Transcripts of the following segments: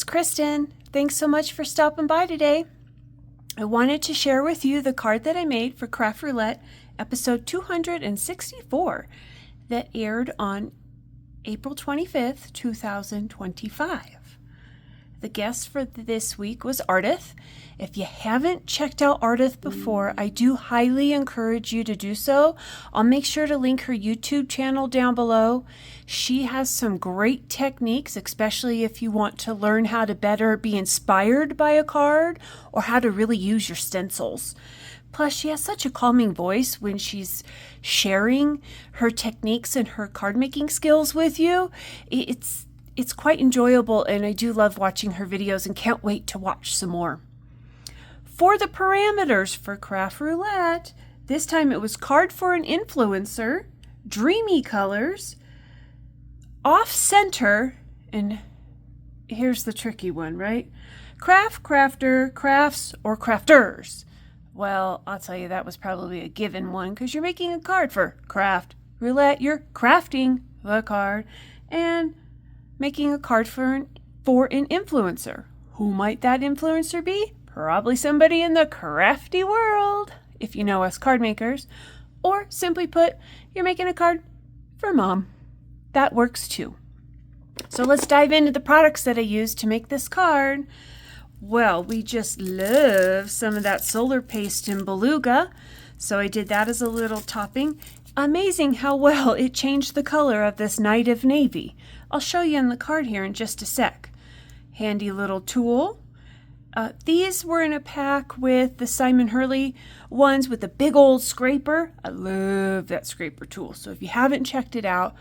it's Kristin. Thanks so much for stopping by today. I wanted to share with you the card that I made for Craft Roulette episode 264 that aired on April 25th, 2025. The guest for this week was Ardyth. If you haven't checked out Ardyth before, I do highly encourage you to do so. I'll make sure to link her YouTube channel down below. She has some great techniques, especially if you want to learn how to better be inspired by a card or how to really use your stencils. Plus, she has such a calming voice when she's sharing her techniques and her card making skills with you. It's quite enjoyable, and I do love watching her videos and can't wait to watch some more. For the parameters for Craft Roulette, this time it was card for an influencer, Dreamy colors, off-center, and here's the tricky one, right? Craft, crafter, crafts, or crafters. Well, I'll tell you that was probably a given one because you're making a card for Craft Roulette. You're crafting the card and making a card for an influencer. Who might that influencer be? Probably somebody in the crafty world, if you know us card makers. Or simply put, you're making a card for mom. That works too. So let's dive into the products that I used to make this card. Well, we just love some of that solar paste in Beluga. So I did that as a little topping. Amazing how well it changed the color of this Night of Navy. I'll show you on the card here in just a sec. Handy little tool. These were in a pack with the Simon Hurley ones with a big old scraper. I love that scraper tool. So if you haven't checked it out,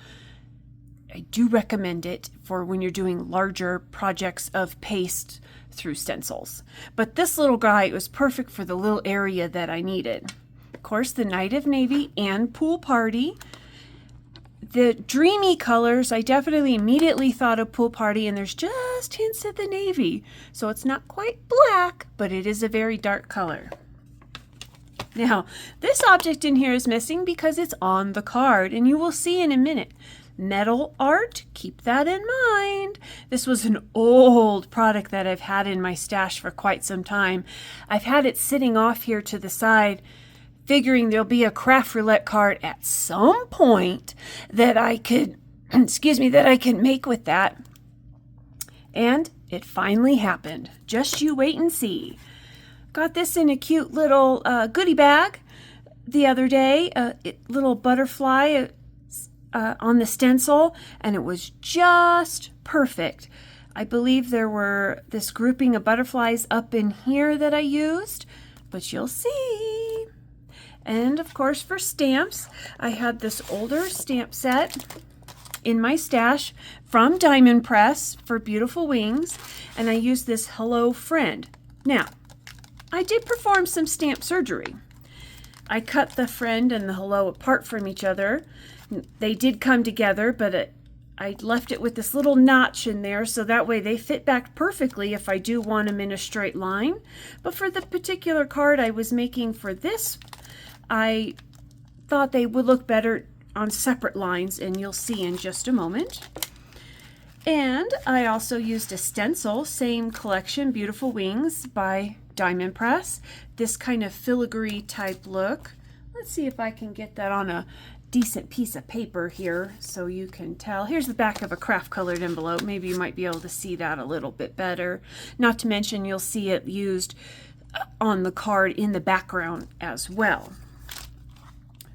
I do recommend it for when you're doing larger projects of paste through stencils. But this little guy was perfect for the little area that I needed. Of course, the Night of Navy and Pool Party. The Dreamy colors, I definitely immediately thought of Pool Party, and there's just hints of the navy. So it's not quite black, but it is a very dark color. Now, this object in here is missing because it's on the card, and you will see in a minute. Metal art, keep that in mind. This was an old product that I've had in my stash for quite some time. I've had it sitting off here to the side, figuring there'll be a Craft Roulette card at some point that I could, that I can make with that. And it finally happened. Just you wait and see. Got this in a cute little goodie bag the other day, little butterfly on the stencil, and it was just perfect. I believe there were this grouping of butterflies up in here that I used, but you'll see. And of course, for stamps, I had this older stamp set in my stash from Diamond Press for Beautiful Wings, and I used this Hello Friend. Now, I did perform some stamp surgery. I cut the friend and the hello apart from each other. They did come together, but I left it with this little notch in there so that way they fit back perfectly if I do want them in a straight line. But for the particular card I was making for this, I thought they would look better on separate lines, and you'll see in just a moment. And I also used a stencil, same collection, Beautiful Wings by Diamond Press. This kind of filigree type look. Let's see if I can get that on a decent piece of paper here so you can tell. Here's the back of a craft colored envelope. Maybe you might be able to see that a little bit better. Not to mention you'll see it used on the card in the background as well.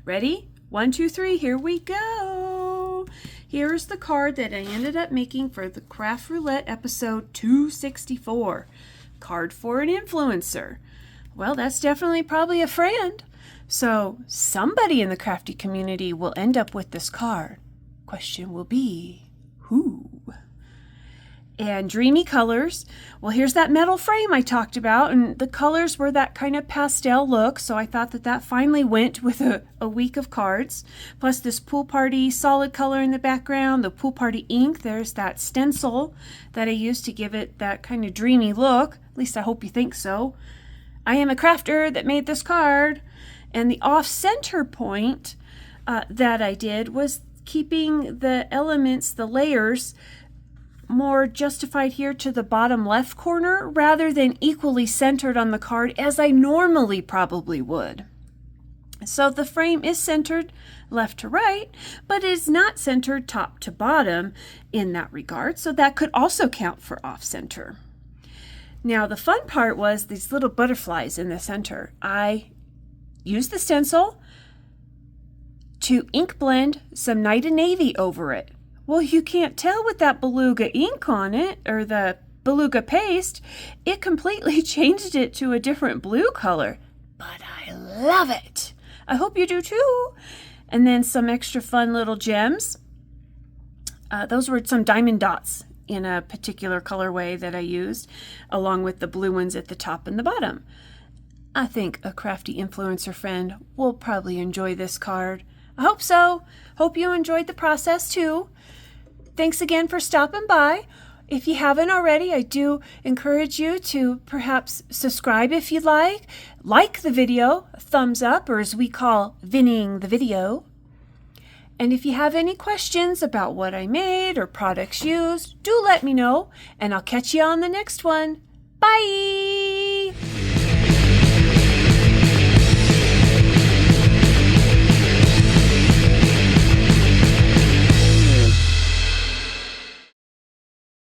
Ready? 1, 2, 3, here we go. Here's the card that I ended up making for the Craft Roulette episode 264. Card for an influencer. Well, that's definitely probably a friend. So somebody in the crafty community will end up with this card. Question will be, who? And Dreamy colors. Well, here's that metal frame I talked about, and the colors were that kind of pastel look, so I thought that finally went with a week of cards. Plus this Pool Party solid color in the background, the Pool Party ink. There's that stencil that I used to give it that kind of dreamy look. At least I hope you think so. I am a crafter that made this card. And the off-center point that I did was keeping the elements, the layers, more justified here to the bottom left corner rather than equally centered on the card as I normally probably would. So the frame is centered left to right, but it is not centered top to bottom in that regard, so that could also count for off center. Now the fun part was these little butterflies in the center. I used the stencil to ink blend some Night and Navy over it. Well, you can't tell with that beluga ink on it, or the beluga paste. It completely changed it to a different blue color, but I love it. I hope you do too. And then some extra fun little gems. Those were some diamond dots in a particular colorway that I used, along with the blue ones at the top and the bottom. I think a crafty influencer friend will probably enjoy this card. I hope so. Hope you enjoyed the process too. Thanks again for stopping by. If you haven't already, I do encourage you to perhaps subscribe if you'd like the video, a thumbs up, or as we call, vinning the video. And if you have any questions about what I made or products used, do let me know, and I'll catch you on the next one. Bye!